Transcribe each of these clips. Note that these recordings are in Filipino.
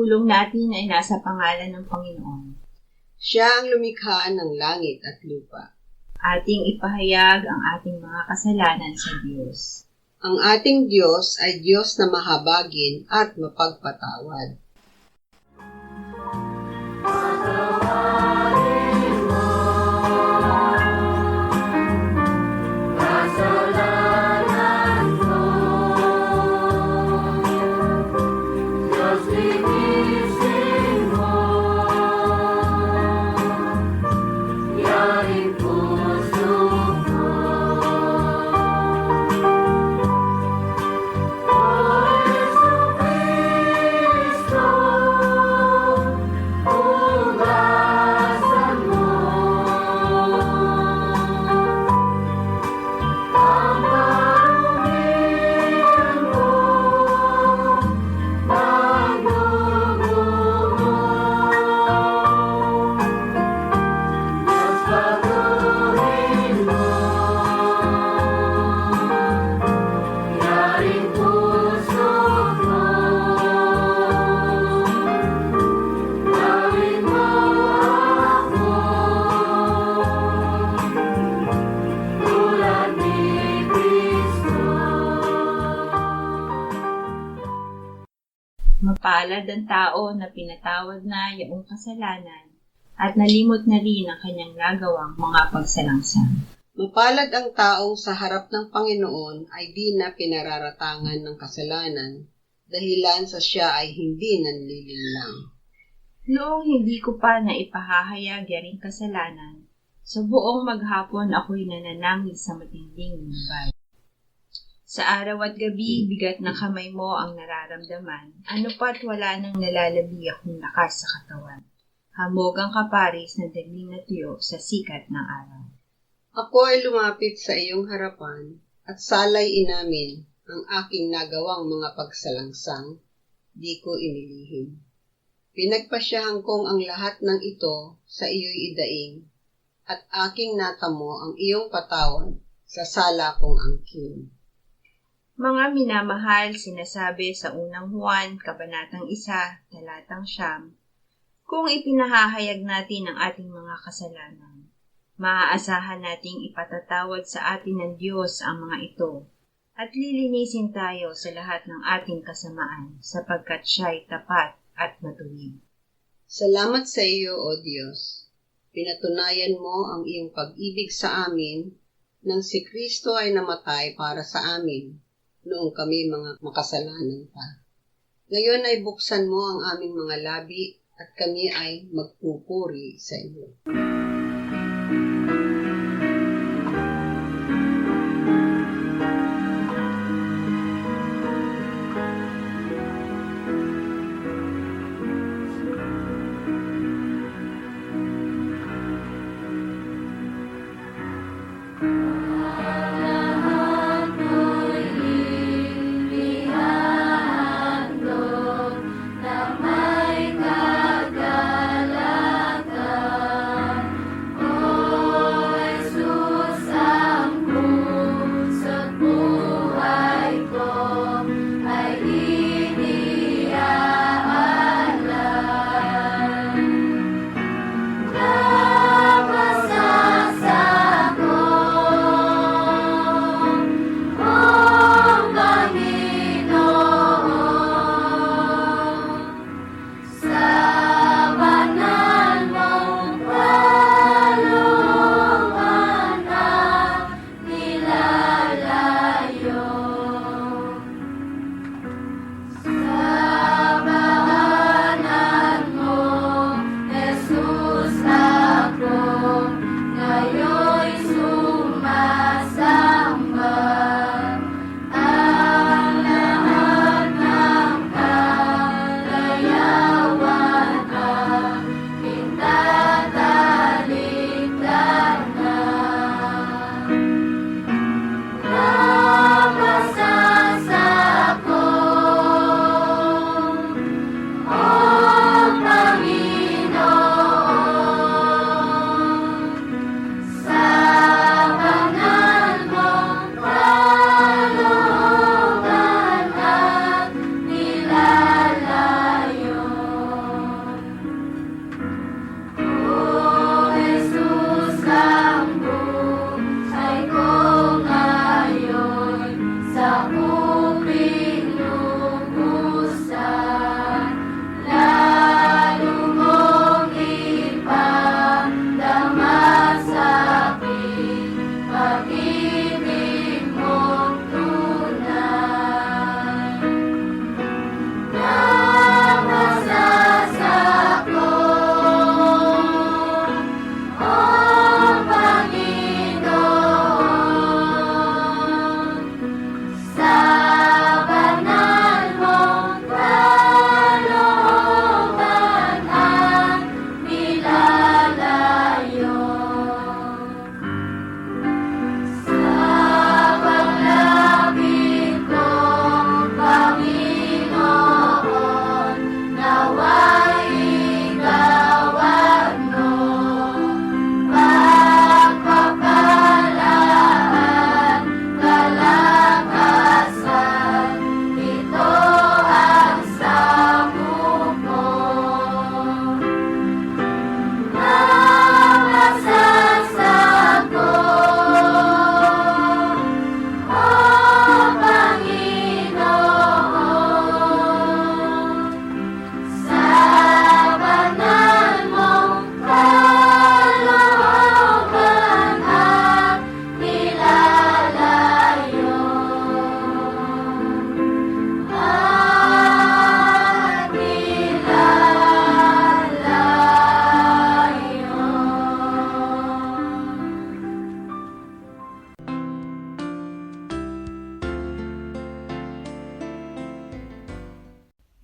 pagtulong natin ay nasa pangalan ng Panginoon. Siya ang lumikha ng langit at lupa. Ating ipahayag ang ating mga kasalanan sa Diyos. Ang ating Diyos ay Diyos na mahabagin at mapagpatawad. Mapalad ang tao na pinatawad na iyong kasalanan at nalimot na rin ang kanyang nagawang mga pagsalangsang. Mapalad ang taong sa harap ng Panginoon ay di na pinararatangan ng kasalanan, dahilan sa siya ay hindi nanlilinlang. Noong hindi ko pa na ipahahayag yaring kasalanan, sa buong maghapon ako'y nananangis sa matinding lumbay. Sa araw at gabi, bigat ng kamay mo ang nararamdaman, ano pa't wala nang nalalabi akong lakas sa katawan. Hamog ang kaparis na dagling na tuyo sa sikat ng araw. Ako ay lumapit sa iyong harapan at salay inamin ang aking nagawang mga pagsalangsang, di ko inilihim. Pinagpasyahan kong ang lahat ng ito sa iyo'y idaing, at aking natamo ang iyong patawad sa sala kong angkin. Mga minamahal, sinasabi sa unang Juan, Kabanatang 1, Talatang 9, kung ipinahahayag natin ang ating mga kasalanan, maaasahan nating ipatatawad sa atin ng Diyos ang mga ito, at lilinisin tayo sa lahat ng ating kasamaan, sapagkat siya'y tapat at matuwid. Salamat sa iyo, O Diyos. Pinatunayan mo ang iyong pag-ibig sa amin nang si Kristo ay namatay para sa amin noong kami mga makasalanan pa. Ngayon ay buksan mo ang aming mga labi at kami ay magpupuri sa iyo.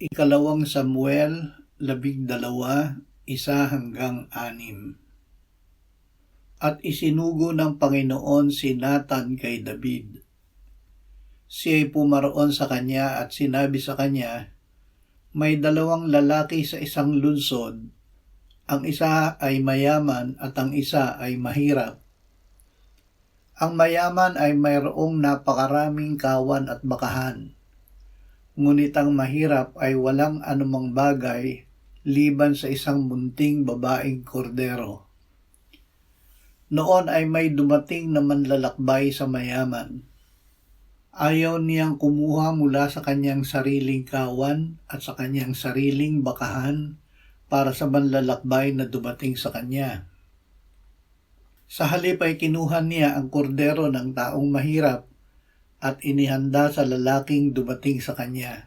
Ikalawang Samuel 12:1-6. At isinugo ng Panginoon si Nathan kay David. Siya'y pumaroon sa kanya at sinabi sa kanya, may 2 lalaki sa isang lungsod. Ang isa ay mayaman at ang isa ay mahirap. Ang mayaman ay mayroong napakaraming kawan at bakahan. Ngunit ang mahirap ay walang anumang bagay liban sa isang munting babaeng kordero. Noon ay may dumating na manlalakbay sa mayaman. Ayaw niyang kumuha mula sa kanyang sariling kawan at sa kanyang sariling bakahan para sa manlalakbay na dumating sa kanya. Sa halip ay kinuha niya ang kordero ng taong mahirap at inihanda sa lalaking dumating sa kanya.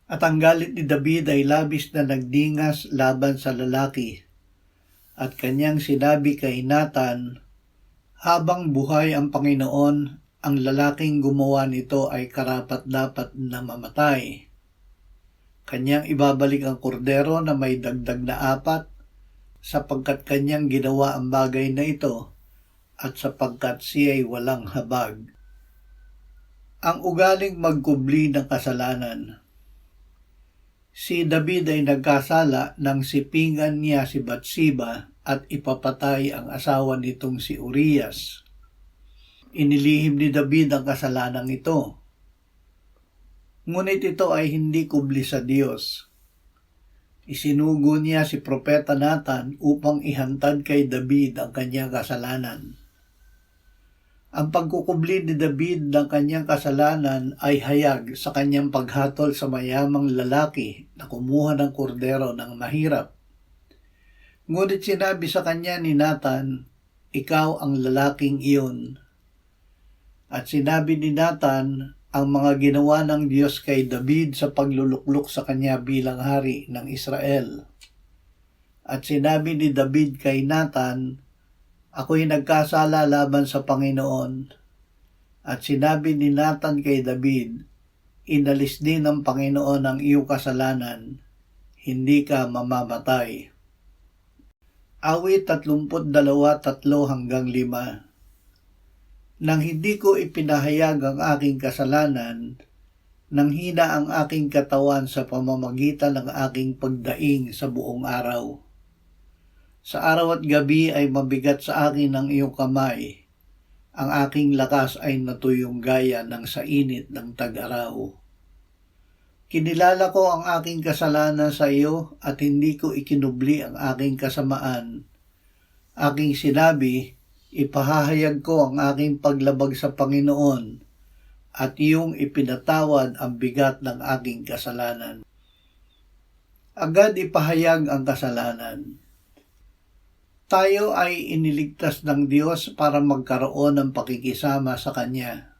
At ang galit ni David ay labis na nagdingas laban sa lalaki. At kanyang sinabi kay Nathan, habang buhay ang Panginoon, ang lalaking gumawa nito ay karapat-dapat na mamatay. Kanyang ibabalik ang kordero na may dagdag na 4, sapagkat kanyang ginawa ang bagay na ito, at sapagkat siya'y walang habag. Ang ugaling magkubli ng kasalanan. Si David ay nagkasala nang sipingan niya si Bathsheba at ipapatay ang asawa nitong si Urias. Inilihim ni David ang kasalanang ito. Ngunit ito ay hindi kubli sa Diyos. Isinugo niya si Propeta Nathan upang ihantad kay David ang kanyang kasalanan. Ang pagkukubli ni David ng kanyang kasalanan ay hayag sa kanyang paghatol sa mayamang lalaki na kumuha ng kordero ng mahirap. Ngunit sinabi sa kanya ni Nathan, ikaw ang lalaking iyon. At sinabi ni Nathan ang mga ginawa ng Diyos kay David sa pagluluklok sa kanya bilang hari ng Israel. At sinabi ni David kay Nathan, ako'y nagkasala laban sa Panginoon. At sinabi ni Nathan kay David, inalis din ng Panginoon ang iyong kasalanan, hindi ka mamamatay. Awit 32:3-5. Nang hindi ko ipinahayag ang aking kasalanan, nang hina ang aking katawan sa pamamagitan ng aking pagdaing sa buong araw. Sa araw at gabi ay mabigat sa akin ang iyong kamay. Ang aking lakas ay natuyong gaya ng sa init ng tag-araw. Kinilala ko ang aking kasalanan sa iyo at hindi ko ikinubli ang aking kasamaan. Aking sinabi, ipahahayag ko ang aking paglabag sa Panginoon at iyong ipinatawad ang bigat ng aking kasalanan. Agad ipahayag ang kasalanan. Tayo ay iniligtas ng Diyos para magkaroon ng pakikisama sa Kanya.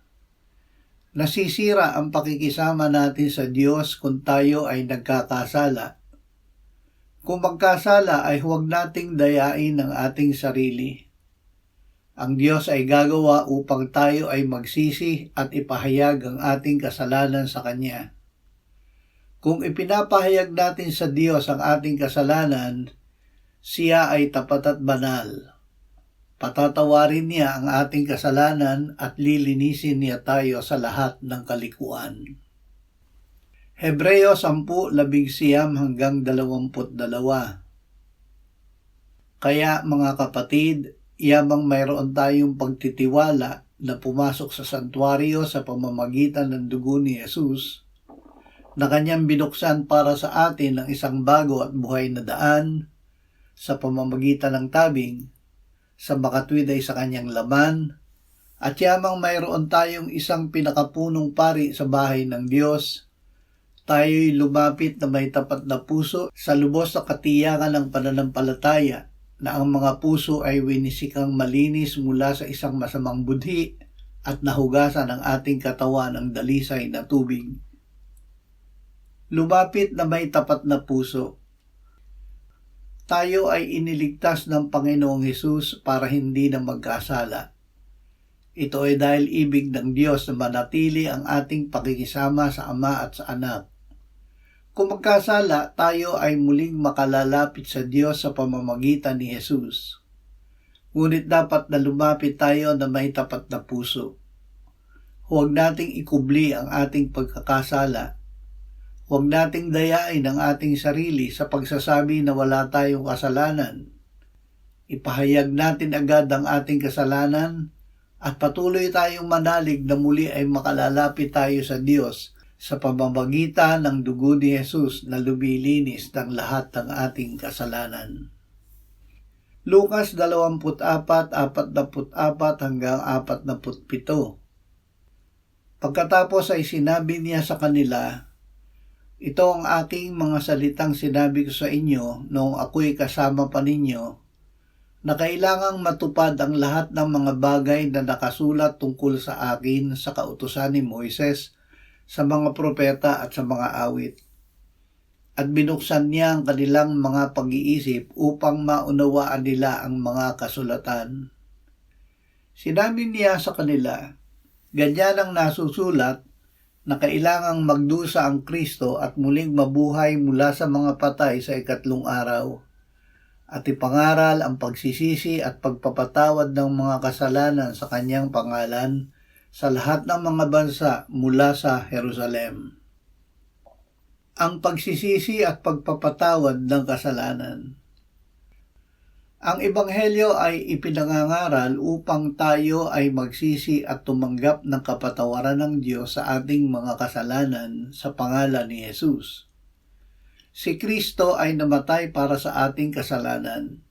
Nasisira ang pakikisama natin sa Diyos kung tayo ay nagkakasala. Kung magkasala ay huwag nating dayain ang ating sarili. Ang Diyos ay gagawa upang tayo ay magsisi at ipahayag ang ating kasalanan sa Kanya. Kung ipinapahayag natin sa Diyos ang ating kasalanan, siya ay tapat at banal. Patatawarin niya ang ating kasalanan at lilinisin niya tayo sa lahat ng kalikuan. Hebreo 10:11-22. Kaya mga kapatid, yamang mayroon tayong pagtitiwala na pumasok sa santuario sa pamamagitan ng dugo ni Jesus, na kanyang binuksan para sa atin ang isang bago at buhay na daan, sa pamamagitan ng tabing, sa makatwid ay sa kanyang laman, at yamang mayroon tayong isang pinakapunong pari sa bahay ng Diyos, tayo'y lumapit na may tapat na puso sa lubos na katiyakan ng pananampalataya na ang mga puso ay winisikang malinis mula sa isang masamang budhi at nahugasan ang ating katawan ng dalisay na tubig. Lumapit na may tapat na puso. Tayo ay iniligtas ng Panginoong Hesus para hindi na magkasala. Ito ay dahil ibig ng Diyos na manatili ang ating pakikisama sa Ama at sa Anak. Kung magkasala, tayo ay muling makalalapit sa Diyos sa pamamagitan ni Jesus. Ngunit dapat na lumapit tayo na may tapat na puso. Huwag nating ikubli ang ating pagkakasala. Huwag nating dayain ang ating sarili sa pagsasabi na wala tayong kasalanan. Ipahayag natin agad ang ating kasalanan at patuloy tayong manalig na muli ay makalalapit tayo sa Diyos sa pamamagitan ng dugo ni Jesus na lumilinis ng lahat ng ating kasalanan. Lucas 24:44 hanggang 47. Pagkatapos ay sinabi niya sa kanila, "Ito ang aking mga salitang sinabi ko sa inyo noong ako'y kasama pa ninyo, na kailangang matupad ang lahat ng mga bagay na nakasulat tungkol sa akin sa kautusan ni Moises, sa mga propeta at sa mga awit." At binuksan niya ang kanilang mga pag-iisip upang maunawaan nila ang mga kasulatan. Sinabi niya sa kanila, "Ganyan ang nasusulat na kailangang magdusa ang Kristo at muling mabuhay mula sa mga patay sa ikatlong araw, at ipangaral ang pagsisisi at pagpapatawad ng mga kasalanan sa kanyang pangalan sa lahat ng mga bansa mula sa Jerusalem." Ang pagsisisi at pagpapatawad ng kasalanan. Ang Ebanghelyo ay ipinangangaral upang tayo ay magsisi at tumanggap ng kapatawaran ng Diyos sa ating mga kasalanan sa pangalan ni Jesus. Si Kristo ay namatay para sa ating kasalanan,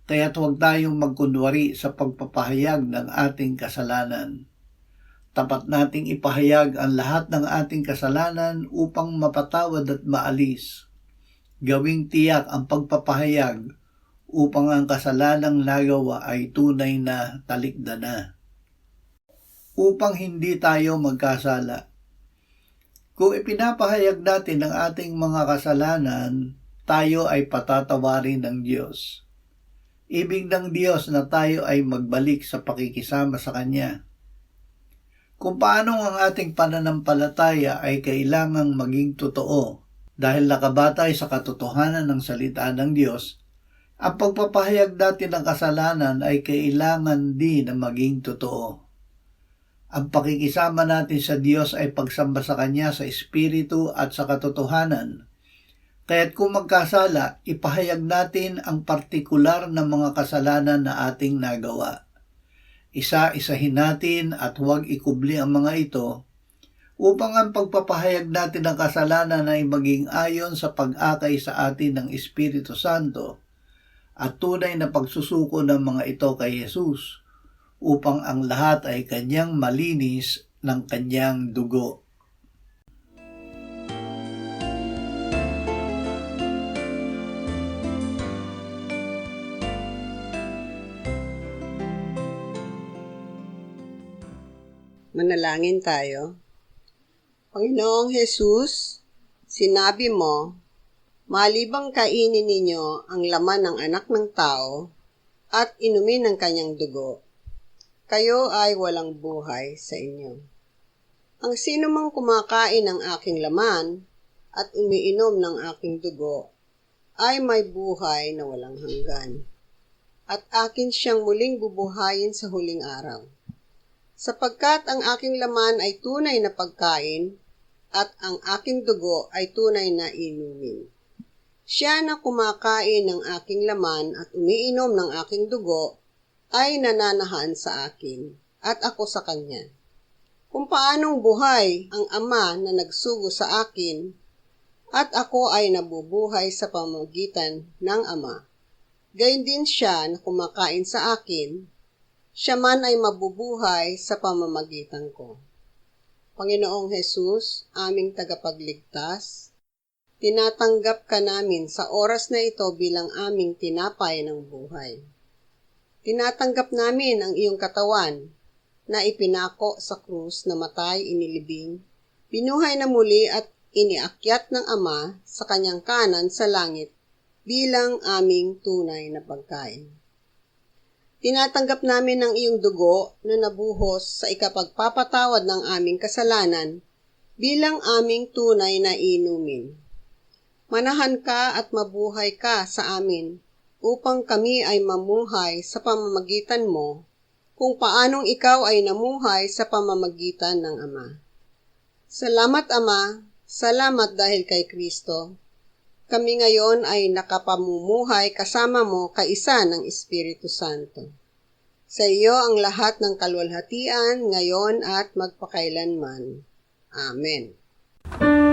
kaya't huwag tayong magkunwari sa pagpapahayag ng ating kasalanan. Tapat nating ipahayag ang lahat ng ating kasalanan upang mapatawad at maalis. Gawing tiyak ang pagpapahayag upang ang kasalanang nagawa ay tunay na talikda na. Upang hindi tayo magkasala. Kung ipinapahayag natin ang ating mga kasalanan, tayo ay patatawarin ng Diyos. Ibig ng Diyos na tayo ay magbalik sa pakikisama sa Kanya. Kung paano ang ating pananampalataya ay kailangang maging totoo dahil nakabatay sa katotohanan ng salita ng Diyos, ang pagpapahayag natin ng kasalanan ay kailangan din na maging totoo. Ang pakikisama natin sa Diyos ay pagsamba sa Kanya sa Espiritu at sa katotohanan. Kaya't kung magkasala, ipahayag natin ang partikular na mga kasalanan na ating nagawa. Isa-isahin natin at huwag ikubli ang mga ito upang ang pagpapahayag natin ng kasalanan ay maging ayon sa pag-akay sa atin ng Espiritu Santo at tunay na pagsusuko ng mga ito kay Jesus upang ang lahat ay Kanyang malinis ng Kanyang dugo. Manalangin tayo. Panginoong Jesus, sinabi mo, malibang kainin ninyo ang laman ng anak ng tao at inumin ang kanyang dugo, kayo ay walang buhay sa inyo. Ang sino mang kumakain ng aking laman at umiinom ng aking dugo ay may buhay na walang hanggan, at akin siyang muling bubuhayin sa huling araw. Sapagkat ang aking laman ay tunay na pagkain at ang aking dugo ay tunay na inumin. Siya na kumakain ng aking laman at umiinom ng aking dugo ay nananahan sa akin at ako sa kanya. Kung paanong buhay ang Ama na nagsugo sa akin at ako ay nabubuhay sa pamamagitan ng Ama, gayon din siya na kumakain sa akin, siya man ay mabubuhay sa pamamagitan ko. Panginoong Jesus, aming tagapagligtas, tinatanggap ka namin sa oras na ito bilang aming tinapay ng buhay. Tinatanggap namin ang iyong katawan na ipinako sa krus na matay inilibing, binuhay na muli at iniakyat ng Ama sa kanyang kanan sa langit bilang aming tunay na pagkain. Tinatanggap namin ang iyong dugo na nabuhos sa ikapagpapatawad ng aming kasalanan bilang aming tunay na inumin. Manahan ka at mabuhay ka sa amin, upang kami ay mamuhay sa pamamagitan mo, kung paanong ikaw ay namuhay sa pamamagitan ng Ama. Salamat, Ama, salamat dahil kay Kristo. Kami ngayon ay nakapamumuhay kasama mo kaisa ng Espiritu Santo. Sa iyo ang lahat ng kaluwalhatian ngayon at magpakailanman. Amen. Amen.